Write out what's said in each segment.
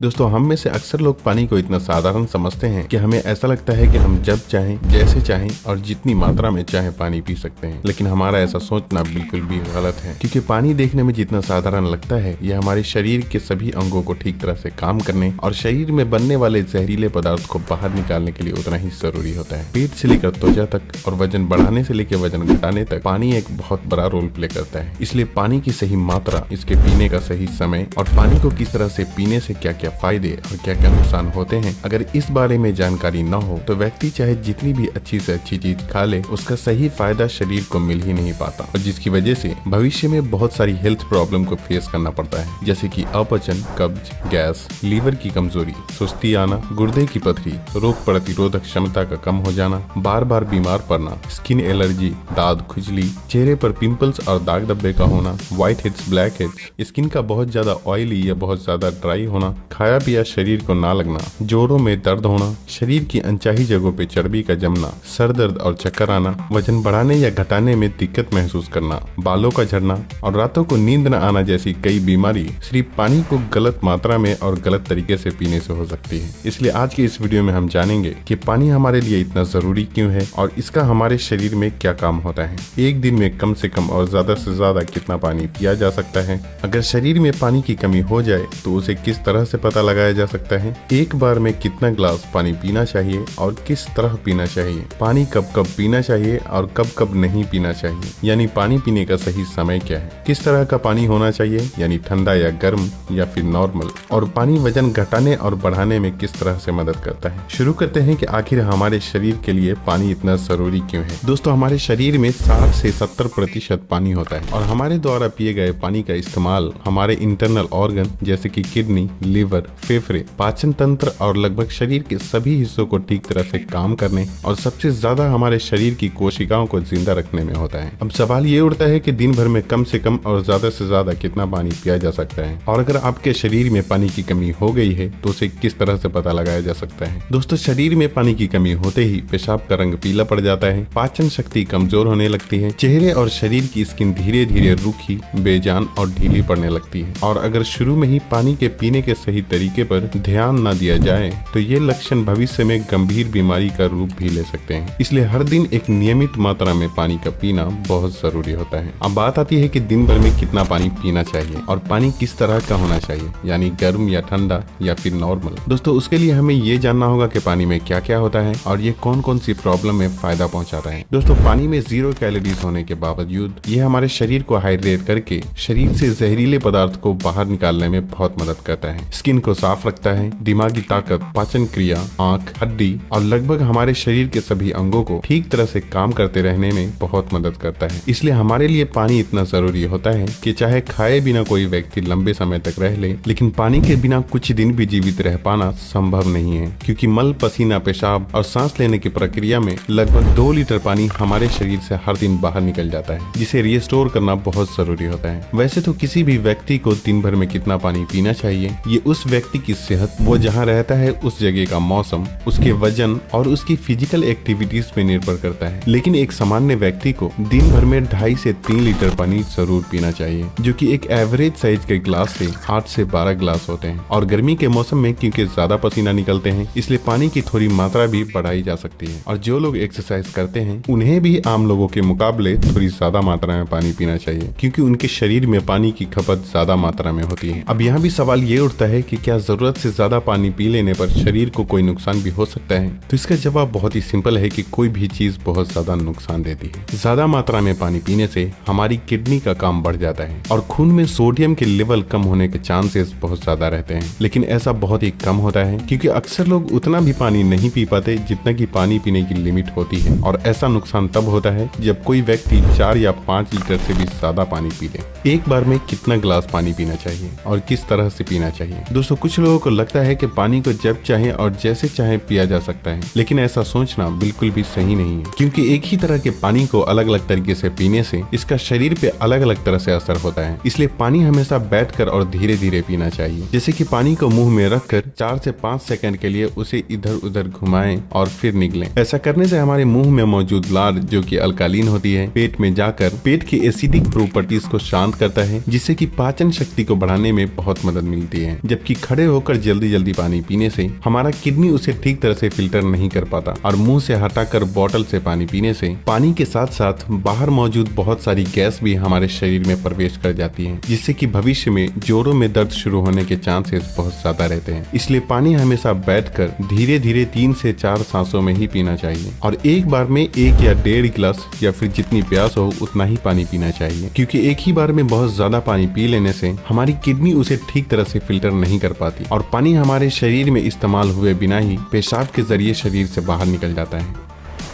दोस्तों, हम में से अक्सर लोग पानी को इतना साधारण समझते हैं कि हमें ऐसा लगता है कि हम जब चाहें, जैसे चाहें और जितनी मात्रा में चाहें पानी पी सकते हैं। लेकिन हमारा ऐसा सोचना बिल्कुल भी गलत है, क्योंकि पानी देखने में जितना साधारण लगता है, यह हमारे शरीर के सभी अंगों को ठीक तरह से काम करने और शरीर में बनने वाले जहरीले पदार्थ को बाहर निकालने के लिए उतना ही जरूरी होता है। पेट से लेकर त्वचा तक और वजन बढ़ाने से लेकर वजन घटाने तक पानी एक बहुत बड़ा रोल प्ले करता है। इसलिए पानी की सही मात्रा, इसके पीने का सही समय और पानी को किस तरह से पीने से क्या फायदे और क्या क्या नुकसान होते हैं, अगर इस बारे में जानकारी न हो तो व्यक्ति चाहे जितनी भी अच्छी से अच्छी चीज खा ले, उसका सही फायदा शरीर को मिल ही नहीं पाता, और जिसकी वजह से भविष्य में बहुत सारी हेल्थ प्रॉब्लम को फेस करना पड़ता है, जैसे कि अपचन, कब्ज, गैस, लीवर की कमजोरी, सुस्ती आना, गुर्दे की पथरी, रोग प्रतिरोधक क्षमता का कम हो जाना, बार बार बीमार पड़ना, स्किन एलर्जी, दाद, खुजली, चेहरे पर पिंपल्स और दाग धब्बे का होना, white heads, black heads, skin का बहुत ज्यादा ऑयली या बहुत ज्यादा ड्राई होना, खाया पिया शरीर को ना लगना, जोड़ों में दर्द होना, शरीर की अनचाही जगहों पे चर्बी का जमना, सर दर्द और चक्कर आना, वजन बढ़ाने या घटाने में दिक्कत महसूस करना, बालों का झड़ना और रातों को नींद न आना जैसी कई बीमारी सिर्फ पानी को गलत मात्रा में और गलत तरीके से पीने से हो सकती है। इसलिए आज के इस वीडियो में हम जानेंगे कि पानी हमारे लिए इतना जरूरी क्यों है और इसका हमारे शरीर में क्या काम होता है। एक दिन में कम से कम और ज्यादा से ज्यादा कितना पानी पिया जा सकता है, अगर शरीर में पानी की कमी हो जाए तो उसे किस तरह से पता लगाया जा सकता है, एक बार में कितना ग्लास पानी पीना चाहिए और किस तरह पीना चाहिए, पानी कब कब पीना चाहिए और कब कब नहीं पीना चाहिए, यानी पानी पीने का सही समय क्या है, किस तरह का पानी होना चाहिए, यानी ठंडा या गर्म या फिर नॉर्मल, और पानी वजन घटाने और बढ़ाने में किस तरह से मदद करता है। शुरू करते हैं कि आखिर हमारे शरीर के लिए पानी इतना जरूरी क्यों है। दोस्तों, हमारे शरीर में 60 से 70% पानी होता है और हमारे द्वारा पिए गए पानी का इस्तेमाल हमारे इंटरनल ऑर्गन जैसे कि किडनी, लिवर, फेफड़े, पाचन तंत्र और लगभग शरीर के सभी हिस्सों को ठीक तरह से काम करने और सबसे ज्यादा हमारे शरीर की कोशिकाओं को जिंदा रखने में होता है। अब सवाल ये उठता है कि दिन भर में कम से कम और ज्यादा से ज्यादा कितना पानी पिया जा सकता है, और अगर आपके शरीर में पानी की कमी हो गई है तो उसे किस तरह से पता लगाया जा सकता है। दोस्तों, शरीर में पानी की कमी होते ही पेशाब का रंग पीला पड़ जाता है, पाचन शक्ति कमजोर होने लगती है, चेहरे और शरीर की स्किन धीरे धीरे रूखी, बेजान और ढीली पड़ने लगती है, और अगर शुरू में ही पानी के पीने के सही तरीके पर ध्यान न दिया जाए तो ये लक्षण भविष्य में गंभीर बीमारी का रूप भी ले सकते हैं। इसलिए हर दिन एक नियमित मात्रा में पानी का पीना बहुत जरूरी होता है। अब बात आती है कि दिन भर में कितना पानी पीना चाहिए और पानी किस तरह का होना चाहिए, यानी गर्म या ठंडा या फिर नॉर्मल। दोस्तों, उसके लिए हमें ये जानना होगा कि पानी में क्या क्या होता है और ये कौन कौन सी प्रॉब्लम में फायदा पहुंचाता है। दोस्तों, पानी में 0 कैलोरीज होने के बावजूद ये हमारे शरीर को हाइड्रेट करके शरीर से जहरीले पदार्थ को बाहर निकालने में बहुत मदद करता है, स्किन को साफ रखता है, दिमागी ताकत, पाचन क्रिया, आंख, हड्डी और लगभग हमारे शरीर के सभी अंगों को ठीक तरह से काम करते रहने में बहुत मदद करता है। इसलिए हमारे लिए पानी इतना जरूरी होता है कि चाहे खाए बिना कोई व्यक्ति लंबे समय तक रह ले, लेकिन पानी के बिना कुछ दिन भी जीवित रह पाना संभव नहीं है, क्योंकि मल, पसीना, पेशाब और सांस लेने की प्रक्रिया में लगभग 2 लीटर पानी हमारे शरीर से हर दिन बाहर निकल जाता है, जिसे रिस्टोर करना बहुत जरूरी होता है। वैसे तो किसी भी व्यक्ति को दिन भर में कितना पानी पीना चाहिए ये उस व्यक्ति की सेहत, वो जहाँ रहता है उस जगह का मौसम, उसके वजन और उसकी फिजिकल एक्टिविटीज पे निर्भर करता है। लेकिन एक सामान्य व्यक्ति को दिन भर में 2.5 से 3 लीटर पानी जरूर पीना चाहिए, जो कि एक एवरेज साइज के ग्लास से 8 से 12 ग्लास होते हैं। और गर्मी के मौसम में क्योंकि ज्यादा पसीना निकलते हैं, इसलिए पानी की थोड़ी मात्रा भी बढ़ाई जा सकती है। और जो लोग एक्सरसाइज करते हैं उन्हें भी आम लोगों के मुकाबले थोड़ी ज्यादा मात्रा में पानी पीना चाहिए, क्योंकि उनके शरीर में पानी की खपत ज्यादा मात्रा में होती है। अब यहाँ भी सवाल ये उठता है कि क्या जरूरत से ज्यादा पानी पी लेने पर शरीर को कोई नुकसान भी हो सकता है। तो इसका जवाब बहुत ही सिंपल है कि कोई भी चीज बहुत ज्यादा नुकसान देती है। ज्यादा मात्रा में पानी पीने से हमारी किडनी का काम बढ़ जाता है और खून में सोडियम के लेवल कम होने के चांसेस बहुत ज्यादा रहते हैं, लेकिन ऐसा बहुत ही कम होता है, क्योंकि अक्सर लोग उतना भी पानी नहीं पी पाते जितना कि पानी पीने की लिमिट होती है। और ऐसा नुकसान तब होता है जब कोई व्यक्ति 4 या 5 लीटर से भी ज्यादा पानी पी ले। एक बार में कितना ग्लास पानी पीना चाहिए और किस तरह से पीना चाहिए। दोस्तों, कुछ लोगों को लगता है कि पानी को जब चाहे और जैसे चाहे पिया जा सकता है, लेकिन ऐसा सोचना बिल्कुल भी सही नहीं है, क्योंकि एक ही तरह के पानी को अलग अलग तरीके से पीने से इसका शरीर पे अलग अलग तरह से असर होता है। इसलिए पानी हमेशा बैठकर और धीरे धीरे पीना चाहिए, जैसे कि पानी को मुंह में रखकर 4 से 5 सेकंड के लिए उसे इधर उधर घुमाएं और फिर निगलें। ऐसा करने से हमारे मुंह में मौजूद लार, जो कि अल्कालीन होती है, पेट में जाकर पेट की एसिडिक प्रॉपर्टीज को शांत करता है, जिससे कि पाचन शक्ति को बढ़ाने में बहुत मदद मिलती है। जब जबकि खड़े होकर जल्दी जल्दी पानी पीने से हमारा किडनी उसे ठीक तरह से फिल्टर नहीं कर पाता और मुंह से हटाकर बोतल से पानी पीने से पानी के साथ साथ बाहर मौजूद बहुत सारी गैस भी हमारे शरीर में प्रवेश कर जाती है, जिससे कि भविष्य में जोड़ों में दर्द शुरू होने के चांसेस बहुत ज्यादा रहते हैं। इसलिए पानी हमेशा बैठकर धीरे धीरे 3 से 4 सांसों में ही पीना चाहिए और एक बार में 1 या 1.5 गिलास या फिर जितनी प्यास हो उतना ही पानी पीना चाहिए, क्योंकि एक ही बार में बहुत ज्यादा पानी पी लेने से हमारी किडनी उसे ठीक तरह से फिल्टर नहीं कर पाती और पानी हमारे शरीर में इस्तेमाल हुए बिना ही पेशाब के जरिए शरीर से बाहर निकल जाता है।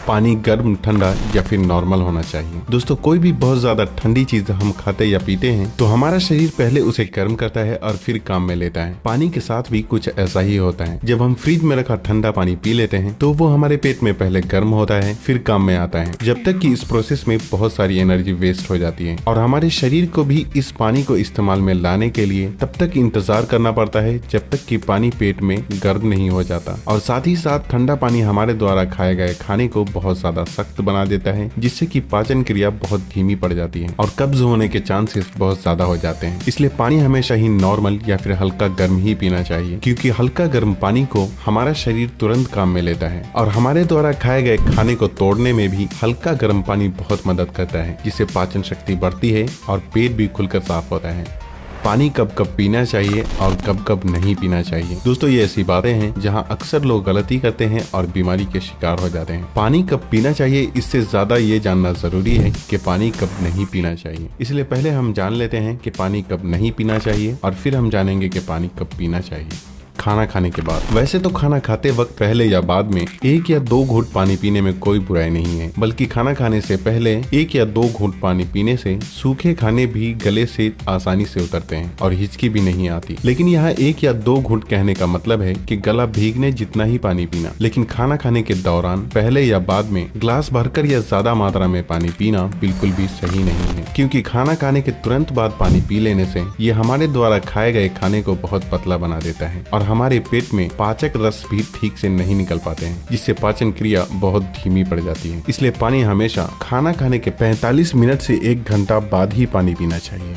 पानी गर्म, ठंडा या फिर नॉर्मल होना चाहिए। दोस्तों, कोई भी बहुत ज्यादा ठंडी चीज हम खाते या पीते हैं तो हमारा शरीर पहले उसे गर्म करता है और फिर काम में लेता है। पानी के साथ भी कुछ ऐसा ही होता है। जब हम फ्रिज में रखा ठंडा पानी पी लेते हैं तो वो हमारे पेट में पहले गर्म होता है फिर काम में आता है, जब तक कि इस प्रोसेस में बहुत सारी एनर्जी वेस्ट हो जाती है और हमारे शरीर को भी इस पानी को इस्तेमाल में लाने के लिए तब तक इंतजार करना पड़ता है जब तक कि पानी पेट में गर्म नहीं हो जाता। और साथ ही साथ ठंडा पानी हमारे द्वारा खाए गए खाने को बहुत ज्यादा सख्त बना देता है, जिससे कि पाचन क्रिया बहुत धीमी पड़ जाती है और कब्ज होने के चांसेस बहुत ज्यादा हो जाते हैं। इसलिए पानी हमेशा ही नॉर्मल या फिर हल्का गर्म ही पीना चाहिए, क्योंकि हल्का गर्म पानी को हमारा शरीर तुरंत काम में लेता है और हमारे द्वारा खाए गए खाने को तोड़ने में भी हल्का गर्म पानी बहुत मदद करता है, जिससे पाचन शक्ति बढ़ती है और पेट भी खुलकर साफ होता है। पानी कब कब पीना चाहिए और कब कब नहीं पीना चाहिए। दोस्तों, ये ऐसी बातें हैं जहां अक्सर लोग गलती करते हैं और बीमारी के शिकार हो जाते हैं। पानी कब पीना चाहिए इससे ज्यादा ये जानना जरूरी है कि पानी कब नहीं पीना चाहिए। इसलिए पहले हम जान लेते हैं कि पानी कब नहीं पीना चाहिए और फिर हम जानेंगे कि पानी कब पीना चाहिए। खाना खाने के बाद। वैसे तो खाना खाते वक्त पहले या बाद में 1 या 2 घूंट पानी पीने में कोई बुराई नहीं है, बल्कि खाना खाने से पहले 1 या 2 घूंट पानी पीने से सूखे खाने भी गले से आसानी से उतरते हैं और हिचकी भी नहीं आती। लेकिन यहाँ 1 या 2 घूंट कहने का मतलब है कि गला भीगने जितना ही पानी पीना। लेकिन खाना खाने के दौरान पहले या बाद में ग्लास भरकर या ज्यादा मात्रा में पानी पीना बिल्कुल भी सही नहीं है, क्योंकि खाना खाने के तुरंत बाद पानी पी लेने से ये हमारे द्वारा खाए गए खाने को बहुत पतला बना देता है और हमारे पेट में पाचक रस भी ठीक से नहीं निकल पाते हैं, जिससे पाचन क्रिया बहुत धीमी पड़ जाती है। इसलिए पानी हमेशा खाना खाने के 45 मिनट से 1 घंटा बाद ही पानी पीना चाहिए।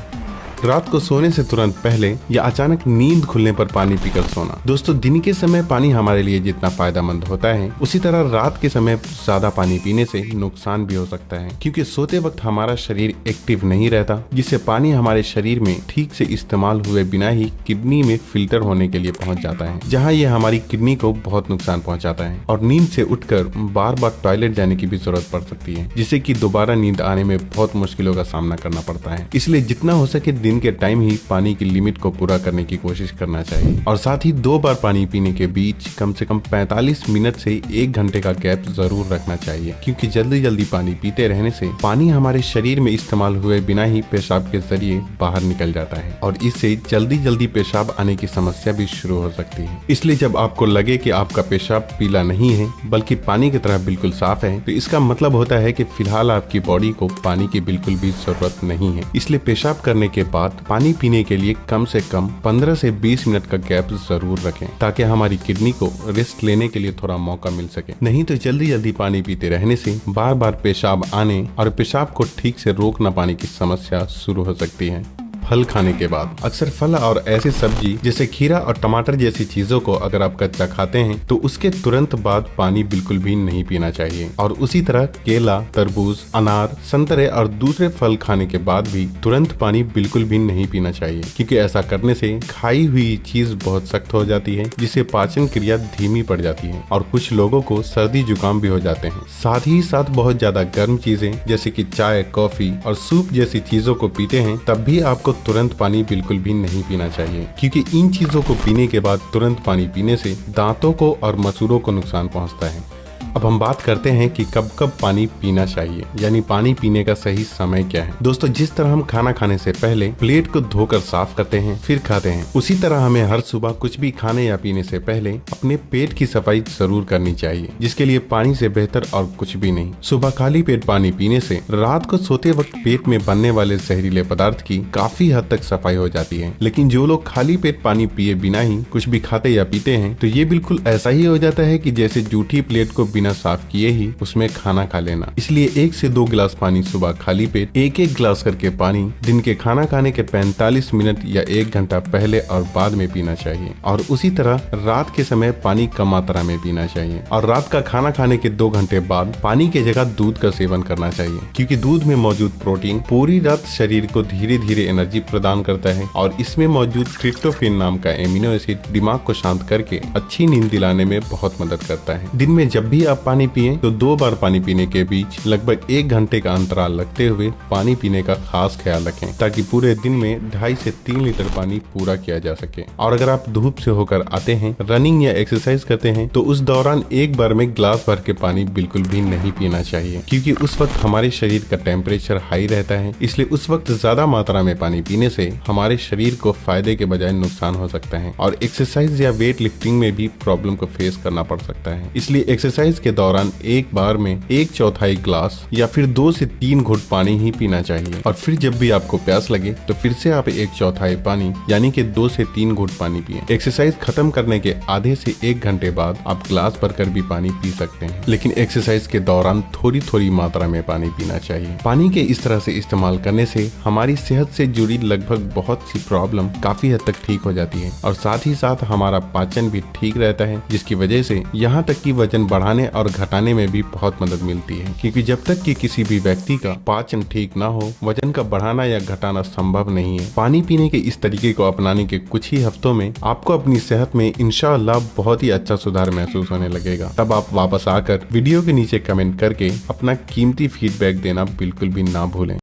रात को सोने से तुरंत पहले या अचानक नींद खुलने पर पानी पीकर सोना। दोस्तों, दिन के समय पानी हमारे लिए जितना फायदेमंद होता है उसी तरह रात के समय ज्यादा पानी पीने से नुकसान भी हो सकता है, क्योंकि सोते वक्त हमारा शरीर एक्टिव नहीं रहता, जिससे पानी हमारे शरीर में ठीक से इस्तेमाल हुए बिना ही किडनी में फिल्टर होने के लिए पहुंच जाता है, जहां ये हमारी किडनी को बहुत नुकसान पहुंचाता है और नींद से उठकर बार बार टॉयलेट जाने की भी जरूरत पड़ सकती है, जिससे कि दोबारा नींद आने में बहुत मुश्किलों का सामना करना पड़ता है। इसलिए जितना हो सके दिन के टाइम ही पानी की लिमिट को पूरा करने की कोशिश करना चाहिए और साथ ही 2 बार पानी पीने के बीच कम से कम 45 मिनट से 1 घंटे का गैप जरूर रखना चाहिए, क्योंकि जल्दी जल्दी पानी पीते रहने से पानी हमारे शरीर में इस्तेमाल हुए बिना ही पेशाब के जरिए बाहर निकल जाता है और इससे जल्दी जल्दी पेशाब आने की समस्या भी शुरू हो सकती है। इसलिए जब आपको लगे कि आपका पेशाब पीला नहीं है बल्कि पानी की तरह बिल्कुल साफ है, तो इसका मतलब होता है कि फिलहाल आपकी बॉडी को पानी की बिल्कुल भी जरूरत नहीं है। इसलिए पेशाब करने के बाद पानी पीने के लिए कम से कम 15 से 20 मिनट का गैप जरूर रखें, ताकि हमारी किडनी को रेस्ट लेने के लिए थोड़ा मौका मिल सके। नहीं तो जल्दी जल्दी पानी पीते रहने से बार बार पेशाब आने और पेशाब को ठीक से रोक न पाने की समस्या शुरू हो सकती है। फल खाने के बाद। अक्सर फल और ऐसी सब्जी जैसे खीरा और टमाटर जैसी चीजों को अगर आप कच्चा खाते हैं तो उसके तुरंत बाद पानी बिल्कुल भी नहीं पीना चाहिए, और उसी तरह केला, तरबूज, अनार, संतरे और दूसरे फल खाने के बाद भी तुरंत पानी बिल्कुल भी नहीं पीना चाहिए, क्योंकि ऐसा करने से खाई हुई चीज बहुत सख्त हो जाती है, जिससे पाचन क्रिया धीमी पड़ जाती है और कुछ लोगों को सर्दी जुकाम भी हो जाते हैं। साथ ही साथ बहुत ज्यादा गर्म चीजें जैसे कि चाय, कॉफी और सूप जैसी चीजों को पीते हैं तब भी आपको तुरंत पानी बिल्कुल भी नहीं पीना चाहिए, क्योंकि इन चीजों को पीने के बाद तुरंत पानी पीने से दांतों को और मसूड़ों को नुकसान पहुंचता है। अब हम बात करते हैं कि कब कब पानी पीना चाहिए, यानी पानी पीने का सही समय क्या है। दोस्तों, जिस तरह हम खाना खाने से पहले प्लेट को धोकर साफ करते हैं फिर खाते हैं, उसी तरह हमें हर सुबह कुछ भी खाने या पीने से पहले अपने पेट की सफाई जरूर करनी चाहिए, जिसके लिए पानी से बेहतर और कुछ भी नहीं। सुबह खाली पेट पानी पीने से रात को सोते वक्त पेट में बनने वाले जहरीले पदार्थ की काफी हद तक सफाई हो जाती है। लेकिन जो लोग खाली पेट पानी पिए बिना ही कुछ भी खाते या पीते हैं तो ये बिल्कुल ऐसा ही हो जाता है कि जैसे जूठी प्लेट को बिना बिना साफ किए ही उसमें खाना खा लेना। इसलिए 1 से 2 गिलास पानी सुबह खाली पेट, एक गिलास करके पानी दिन के खाना खाने के 45 मिनट या 1 घंटा पहले और बाद में पीना चाहिए। और उसी तरह रात के समय पानी कम मात्रा में पीना चाहिए और रात का खाना खाने के 2 घंटे बाद पानी की जगह दूध का सेवन करना चाहिए, क्योंकि दूध में मौजूद प्रोटीन पूरी रात शरीर को धीरे धीरे एनर्जी प्रदान करता है और इसमें मौजूद ट्रिप्टोफैन नाम का एमिनो एसिड दिमाग को शांत करके अच्छी नींद दिलाने में बहुत मदद करता है। दिन में जब भी आप पानी पिए तो 2 बार पानी पीने के बीच लगभग 1 घंटे का अंतराल रखते हुए पानी पीने का खास ख्याल रखें, ताकि पूरे दिन में 2.5 से 3 लीटर पानी पूरा किया जा सके। और अगर आप धूप से होकर आते हैं, रनिंग या एक्सरसाइज करते हैं, तो उस दौरान एक बार में ग्लास भर के पानी बिल्कुल भी नहीं पीना चाहिए, क्योंकि उस वक्त हमारे शरीर का टेम्परेचर हाई रहता है। इसलिए उस वक्त ज्यादा मात्रा में पानी पीने से हमारे शरीर को फायदे के बजाय नुकसान हो सकता है और एक्सरसाइज या वेट लिफ्टिंग में भी प्रॉब्लम को फेस करना पड़ सकता है। इसलिए एक्सरसाइज के दौरान एक बार में 1/4 ग्लास या फिर 2 से 3 घुट पानी ही पीना चाहिए। और फिर जब भी आपको प्यास लगे तो फिर से आप 1/4 पानी यानी कि 2 से 3 घुट पानी पिए। एक्सरसाइज खत्म करने के आधे से 1 घंटे बाद आप ग्लास भरकर भी पानी पी सकते हैं, लेकिन एक्सरसाइज के दौरान थोड़ी थोड़ी मात्रा में पानी पीना चाहिए। पानी के इस तरह से इस्तेमाल करने से हमारी सेहत से जुड़ी लगभग बहुत सी प्रॉब्लम काफी हद तक ठीक हो जाती है और साथ ही साथ हमारा पाचन भी ठीक रहता है, जिसकी वजह से यहाँ तक कि वजन बढ़ाने और घटाने में भी बहुत मदद मिलती है। क्योंकि जब तक कि किसी भी व्यक्ति का पाचन ठीक ना हो, वजन का बढ़ाना या घटाना संभव नहीं है। पानी पीने के इस तरीके को अपनाने के कुछ ही हफ्तों में आपको अपनी सेहत में इंशाअल्लाह बहुत ही अच्छा सुधार महसूस होने लगेगा। तब आप वापस आकर वीडियो के नीचे कमेंट करके अपना कीमती फीडबैक देना बिल्कुल भी ना भूलें।